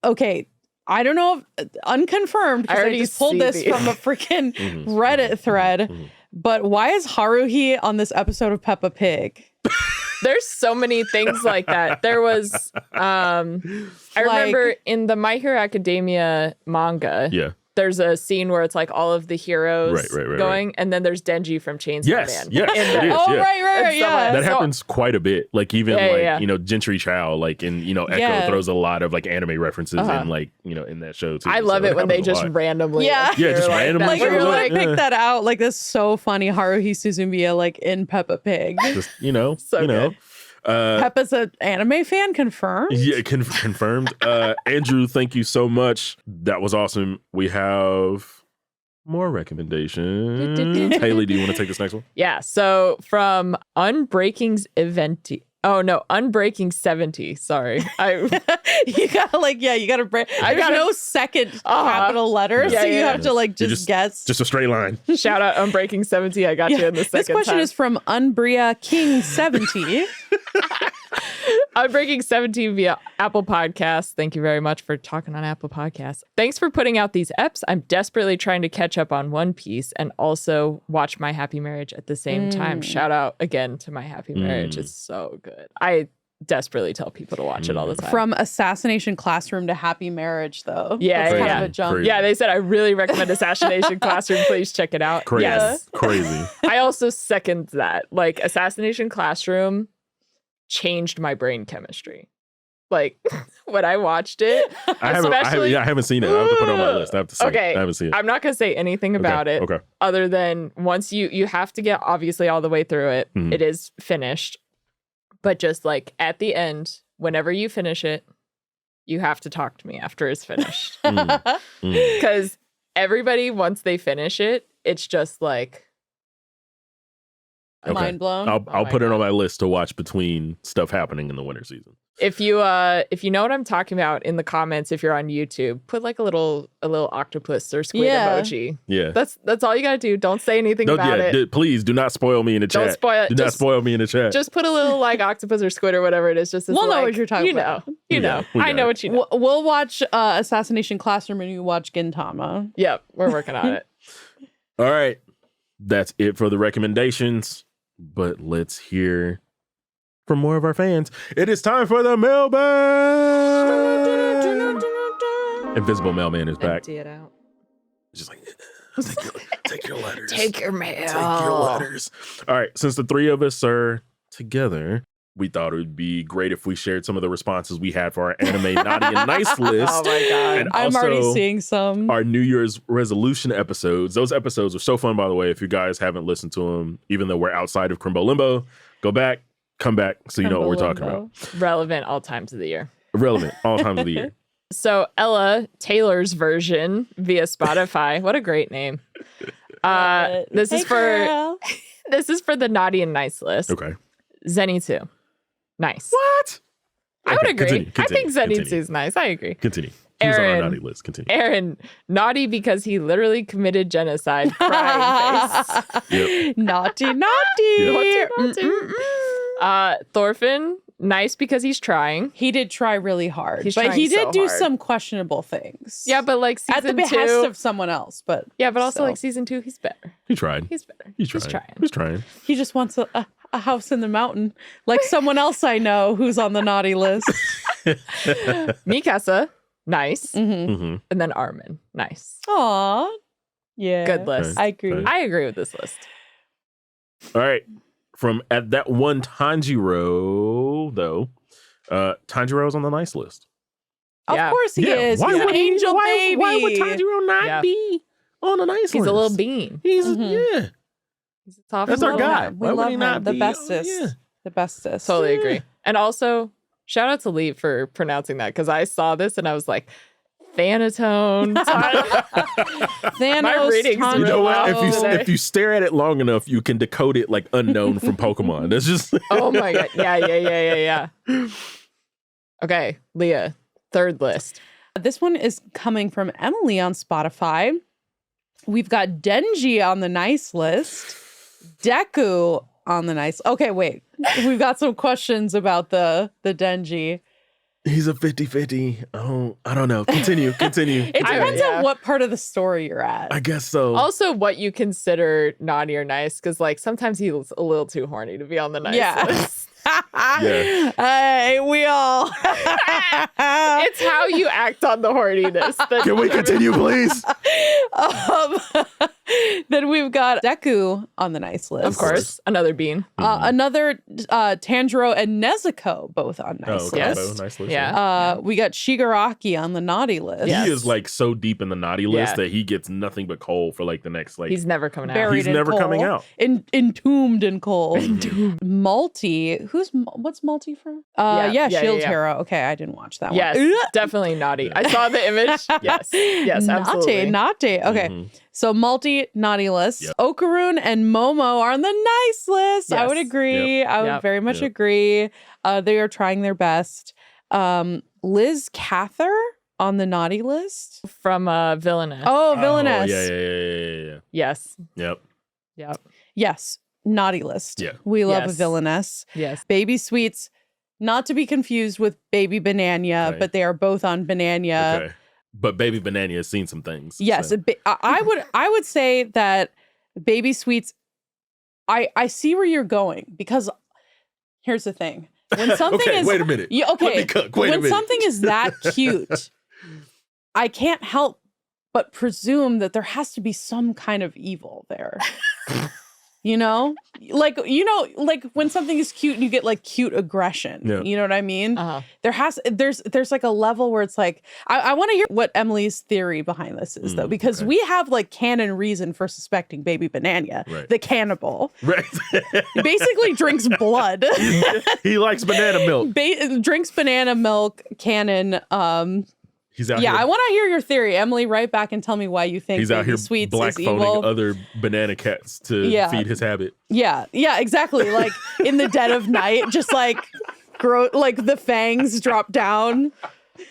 Speaker 5: Okay. I don't know if unconfirmed because I just pulled this from a freaking Reddit thread. But why is Haruhi on this episode of Peppa Pig?
Speaker 2: There's so many things like that. There was, I remember in the My Hero Academia manga, there's a scene where it's like all of the heroes going, and then there's Denji from Chainsaw Man.
Speaker 4: Yes, it is.
Speaker 5: Oh, right, yeah.
Speaker 4: That happens quite a bit. Like even Gentry Chow, like in Echo throws a lot of like anime references in like in that show too.
Speaker 2: I love it when they just randomly
Speaker 4: just randomly
Speaker 5: like you're like pick that out. Like this is so funny. Haruhi Suzumiya like in Peppa Pig.
Speaker 4: Just
Speaker 2: good.
Speaker 5: Peppa's an anime fan, confirmed?
Speaker 4: Yeah, confirmed. Andrew, thank you so much. That was awesome. We have more recommendations. Haley, do you want to take this next one?
Speaker 2: Yeah. So from Unbreaking's Unbreaking 70. Sorry.
Speaker 5: You gotta break. There's no second capital letters, so you have to just guess.
Speaker 4: Just a straight line.
Speaker 2: Shout out Unbreaking 70. I got you in the second
Speaker 5: This question is from Unbria King 70.
Speaker 2: Unbreaking 17 via Apple Podcasts. Thank you very much for talking on Apple Podcasts. Thanks for putting out these eps. I'm desperately trying to catch up on One Piece and also watch My Happy Marriage at the same time. Shout out again to My Happy Marriage. It's so good. I desperately tell people to watch it all the time.
Speaker 5: From Assassination Classroom to Happy Marriage, though.
Speaker 2: Yeah,
Speaker 5: That's kind of a jump.
Speaker 4: Crazy.
Speaker 2: Yeah, they said I really recommend Assassination Classroom. Please check it out.
Speaker 4: Crazy.
Speaker 2: Yes.
Speaker 4: Crazy.
Speaker 2: I also second that. Like Assassination Classroom changed my brain chemistry. Like when I watched it,
Speaker 4: I haven't seen it. I have to put it on my list. I have to see
Speaker 2: okay.
Speaker 4: it. I haven't seen it.
Speaker 2: I'm not gonna say anything about it.
Speaker 4: Okay.
Speaker 2: Other than once you have to get obviously all the way through it. It is finished. But just like at the end, whenever you finish it, you have to talk to me after it's finished. Because everybody, once they finish it, it's just like
Speaker 5: mind blown.
Speaker 4: I'll put it on my list to watch between stuff happening in the winter season.
Speaker 2: If you know what I'm talking about in the comments, if you're on YouTube, put like a little octopus or squid emoji.
Speaker 4: Yeah.
Speaker 2: That's all you gotta do. Don't say anything about it.
Speaker 4: Please do not spoil me in the chat.
Speaker 2: Don't spoil it.
Speaker 4: Do not spoil me in the chat.
Speaker 2: Just put a little like octopus or squid or whatever it is. Just
Speaker 5: we'll know what you're talking about.
Speaker 2: You know. I know what you know.
Speaker 5: We'll watch Assassination Classroom and you watch Gintama.
Speaker 2: Yep, we're working on it.
Speaker 4: All right. That's it for the recommendations. But let's hear from more of our fans. It is time for the mailbag. Invisible Mailman is back.
Speaker 2: Empty it out.
Speaker 4: Just like, take your letters.
Speaker 2: Take your mail.
Speaker 4: Take your letters. All right. Since the three of us are together, we thought it would be great if we shared some of the responses we had for our anime naughty and nice list.
Speaker 2: Oh my God.
Speaker 4: And
Speaker 5: I'm
Speaker 4: also
Speaker 5: already seeing some.
Speaker 4: our New Year's resolution episodes. Those episodes are so fun, by the way. If you guys haven't listened to them, even though we're outside of Crimbo Limbo, go back, come back so you know what we're talking about.
Speaker 2: Relevant all times of the year.
Speaker 4: Relevant all times of the year.
Speaker 2: So Ella Taylor's version via Spotify. What a great name. This is for the naughty and nice list.
Speaker 4: Okay.
Speaker 2: Zenitsu. Nice.
Speaker 4: What?
Speaker 2: I would agree.
Speaker 4: Continue.
Speaker 2: I think Zenitsu is nice. I agree.
Speaker 4: Continue. Who's on our naughty list? Continue.
Speaker 2: Aaron, naughty because he literally committed genocide. Crying face.
Speaker 4: Yep.
Speaker 5: Naughty.
Speaker 4: Yep.
Speaker 2: Thorfinn, nice because he's trying.
Speaker 5: He did try really hard,
Speaker 2: He's
Speaker 5: but
Speaker 2: trying
Speaker 5: he did
Speaker 2: so
Speaker 5: do
Speaker 2: hard.
Speaker 5: some questionable things.
Speaker 2: Yeah, but like season
Speaker 5: at the behest
Speaker 2: 2
Speaker 5: of someone else. But
Speaker 2: also
Speaker 5: still.
Speaker 2: like season 2, he's better.
Speaker 4: He tried.
Speaker 2: He's better.
Speaker 4: He's trying.
Speaker 5: He just wants a house in the mountain, like someone else I know who's on the naughty list.
Speaker 2: Mikasa, nice.
Speaker 4: Mm-hmm.
Speaker 2: And then Armin, nice.
Speaker 5: Aw. Yeah.
Speaker 2: Good list.
Speaker 5: I agree.
Speaker 4: Okay.
Speaker 2: I agree with this list.
Speaker 4: All right. From at that one Tanjiro, though, Tanjiro's on the nice list.
Speaker 5: Of course he is.
Speaker 4: Why
Speaker 5: He's an
Speaker 4: would
Speaker 5: angel baby.
Speaker 4: Why would Tanjiro not be on the nice list?
Speaker 2: He's a little bean.
Speaker 4: He's
Speaker 5: Mm-hmm.
Speaker 2: He's a tough
Speaker 4: That's our
Speaker 2: little
Speaker 4: guy.
Speaker 2: guy.
Speaker 5: We
Speaker 4: Why would
Speaker 5: love
Speaker 4: he
Speaker 5: him.
Speaker 4: not
Speaker 5: The
Speaker 4: be?
Speaker 5: bestest.
Speaker 4: Yeah.
Speaker 5: The bestest.
Speaker 2: Totally agree. And also, shout out to Lee for pronouncing that because I saw this and I was like, Thanatone.
Speaker 5: Thanos,
Speaker 2: My reading's
Speaker 5: Tanjiro.
Speaker 4: You know what?
Speaker 2: Today.
Speaker 4: If you stare at it long enough, you can decode it like unknown from Pokemon. That's just
Speaker 2: Oh my God. Yeah. Okay, Leah, third list.
Speaker 5: This one is coming from Emily on Spotify. We've got Denji on the nice list. Deku on the nice. Okay, wait. We've got some questions about the Denji.
Speaker 4: He's a 50-50. I don't know. Continue.
Speaker 5: It depends on what part of the story you're at.
Speaker 4: I guess so.
Speaker 6: Also, what you consider naughty or nice, because like sometimes he's a little too horny to be on the nice list.
Speaker 4: Yeah.
Speaker 5: Hey, we all.
Speaker 6: It's how you act on the horniness.
Speaker 4: Can we continue, please?
Speaker 5: Then we've got Deku on the nice list.
Speaker 6: Of course, another bean.
Speaker 5: Another Tanjiro and Nezuko both on nice list.
Speaker 4: Nice list.
Speaker 6: Yeah.
Speaker 5: We got Shigaraki on the naughty list.
Speaker 6: Yes.
Speaker 4: He is like so deep in the naughty list that he gets nothing but coal for like the next like.
Speaker 6: He's never coming out.
Speaker 5: Buried
Speaker 4: He's
Speaker 5: in
Speaker 4: never
Speaker 5: coal.
Speaker 4: coming out.
Speaker 5: Entombed in coal. Multi. What's Multi from? Shield Hero. Okay, I didn't watch that
Speaker 6: Yes,
Speaker 5: one.
Speaker 6: definitely naughty. I saw the image. Yes, absolutely.
Speaker 5: Naughty. Okay. So multi naughty list.
Speaker 4: Yep.
Speaker 5: Okarun and Momo are on the nice list. I would
Speaker 6: Yes.
Speaker 5: agree. I would very much agree. They are trying their best. Liz Cather on the naughty list.
Speaker 6: From Villainess.
Speaker 5: Oh, Villainess.
Speaker 4: Yeah.
Speaker 6: Yes.
Speaker 4: Yep.
Speaker 5: Yes. Naughty list.
Speaker 4: Yeah.
Speaker 5: We love a
Speaker 6: Yes.
Speaker 5: Villainess.
Speaker 6: Yes.
Speaker 5: Baby Sweets, not to be confused with Baby Banana,
Speaker 4: Right.
Speaker 5: but they are both on Banana.
Speaker 4: Okay. But Baby Banana has seen some things.
Speaker 5: Yes,
Speaker 4: so.
Speaker 5: I would say that Baby Sweets. I see where you're going, because here's the thing: when something
Speaker 4: Okay,
Speaker 5: is
Speaker 4: wait a minute.
Speaker 5: Yeah, okay,
Speaker 4: Let me cook. Wait a
Speaker 5: when
Speaker 4: minute.
Speaker 5: something is that cute, I can't help but presume that there has to be some kind of evil there. Like when something is cute and you get like cute aggression.
Speaker 4: Yeah.
Speaker 5: You know what I mean?
Speaker 6: Uh-huh.
Speaker 5: There's like a level where it's like, I want to hear what Emily's theory behind this is, though, because we have like canon reason for suspecting Baby Banana, the cannibal.
Speaker 4: Right.
Speaker 5: Basically drinks blood.
Speaker 4: He likes banana milk.
Speaker 5: Drinks banana milk, canon.
Speaker 4: He's out here.
Speaker 5: I want to hear your theory, Emily. Write back and tell me why you think
Speaker 4: He's out
Speaker 5: Baby
Speaker 4: here
Speaker 5: Sweets
Speaker 4: black
Speaker 5: is evil.
Speaker 4: phoning other banana cats to feed his habit.
Speaker 5: Yeah, exactly. Like in the dead of night, just like grow, like the fangs drop down.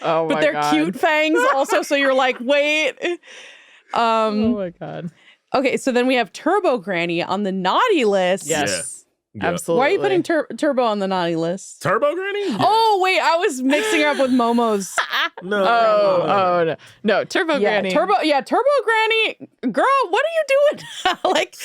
Speaker 6: Oh my
Speaker 5: but they're
Speaker 6: God.
Speaker 5: cute fangs also. So you're like, wait.
Speaker 6: Oh my God.
Speaker 5: Okay, so then we have Turbo Granny on the naughty list.
Speaker 6: Yes.
Speaker 4: Yeah.
Speaker 6: Absolutely.
Speaker 5: Why are you putting Turbo on the naughty list?
Speaker 4: Turbo Granny? Yeah.
Speaker 5: Oh wait, I was mixing her up with Momo's.
Speaker 6: No. No, Turbo Granny.
Speaker 5: Turbo Granny, girl, what are you doing? Like,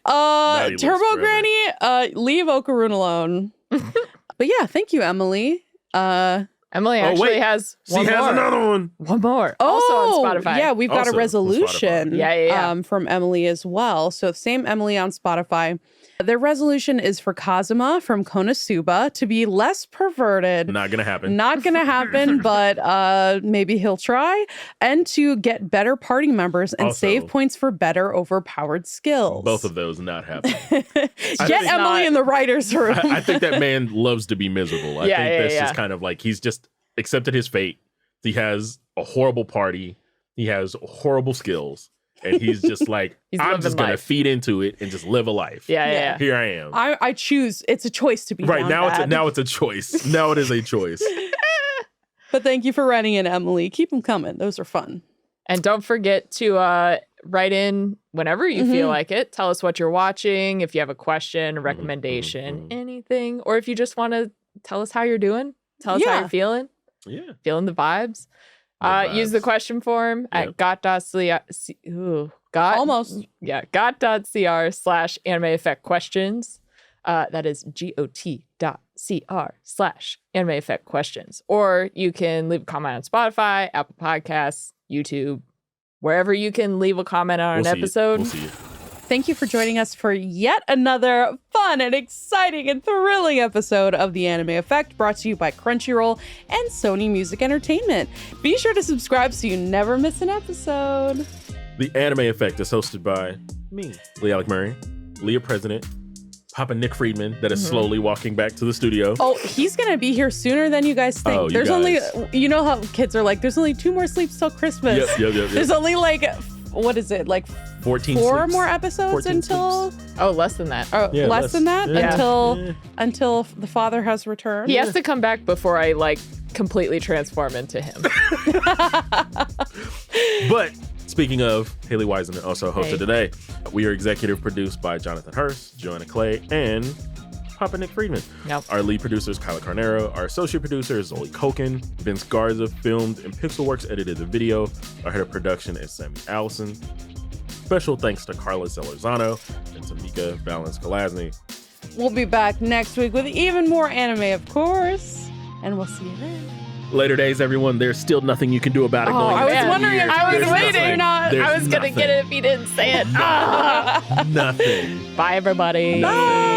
Speaker 4: Naughty list
Speaker 5: Turbo
Speaker 4: forever.
Speaker 5: Granny, leave Okarun alone. But yeah, thank you, Emily.
Speaker 6: Emily actually has one
Speaker 4: She has
Speaker 6: more.
Speaker 4: another one.
Speaker 6: One more. Also on Spotify.
Speaker 5: Yeah, we've got
Speaker 4: Also
Speaker 5: a
Speaker 4: on
Speaker 5: resolution
Speaker 6: Yeah.
Speaker 5: from Emily as well. So same Emily on Spotify. Their resolution is for Kazuma from Konosuba to be less perverted.
Speaker 4: Not gonna happen.
Speaker 5: Not going to happen, but maybe he'll try. And to get better party members and
Speaker 4: Also,
Speaker 5: save points for better overpowered skills.
Speaker 4: Both of those not happening.
Speaker 5: Get
Speaker 4: think
Speaker 5: Emily in the writer's room.
Speaker 4: I think that man loves to be miserable. I think that's just kind of like he's just accepted his fate. He has a horrible party. He has horrible skills. And he's just like, I'm just going to feed into it and just live a life.
Speaker 6: Yeah.
Speaker 4: Here I am.
Speaker 5: I choose. It's a choice to be
Speaker 4: Right,
Speaker 5: down
Speaker 4: now
Speaker 5: bad.
Speaker 4: it's a choice. Now it is a choice.
Speaker 5: But thank you for writing in, Emily. Keep them coming. Those are fun.
Speaker 6: And don't forget to write in whenever you feel like it. Tell us what you're watching, if you have a question, a recommendation, anything. Or if you just want to tell us how you're doing. Tell us how you're feeling.
Speaker 4: Yeah.
Speaker 6: Feeling the vibes. Use the question form at got.cr/anime effect questions. That is got.cr/anime effect questions. Or you can leave a comment on Spotify, Apple Podcasts, YouTube, wherever you can leave a comment on an episode.
Speaker 4: We'll see it.
Speaker 5: Thank you for joining us for yet another fun and exciting and thrilling episode of The Anime Effect, brought to you by Crunchyroll and Sony Music Entertainment. Be sure to subscribe so you never miss an episode.
Speaker 4: The Anime Effect is hosted by me, LeAlec Murray, Leah President, Papa Nick Friedman, that is slowly walking back to the studio.
Speaker 5: Oh, he's going to be here sooner than you guys think.
Speaker 4: Oh,
Speaker 5: there's only, you know how kids are like, there's only 2 more sleeps till Christmas.
Speaker 4: Yep.
Speaker 5: There's only like, what is it? Like
Speaker 4: 14
Speaker 5: 4
Speaker 4: sleeps.
Speaker 5: more episodes
Speaker 4: 14
Speaker 5: until
Speaker 4: sleeps.
Speaker 6: Oh, less than that.
Speaker 5: less than that
Speaker 6: Yeah.
Speaker 5: until the father has returned.
Speaker 6: He has to come back before I completely transform into him.
Speaker 4: But speaking of, Haley Wiseman also hosted today. We are executive produced by Jonathan Hurst, Joanna Clay, and Papa Nick Friedman.
Speaker 6: Yep.
Speaker 4: Our lead producer is Kyla Carnero. Our associate producer is Zoli Koken. Vince Garza filmed and Pixelworks edited the video. Our head of production is Sammy Allison. Special thanks to Carla Solorzano and Tamika Valens-Galasny.
Speaker 5: We'll be back next week with even more anime, of course. And we'll see you then.
Speaker 4: Later days, everyone. There's still nothing you can do about it.
Speaker 5: Oh, I was
Speaker 6: man.
Speaker 5: wondering if
Speaker 6: I was
Speaker 5: there's
Speaker 6: waiting.
Speaker 5: nothing.
Speaker 6: I was going to get it if you didn't say it.
Speaker 4: Nothing.
Speaker 6: Bye, everybody.
Speaker 4: Nothing.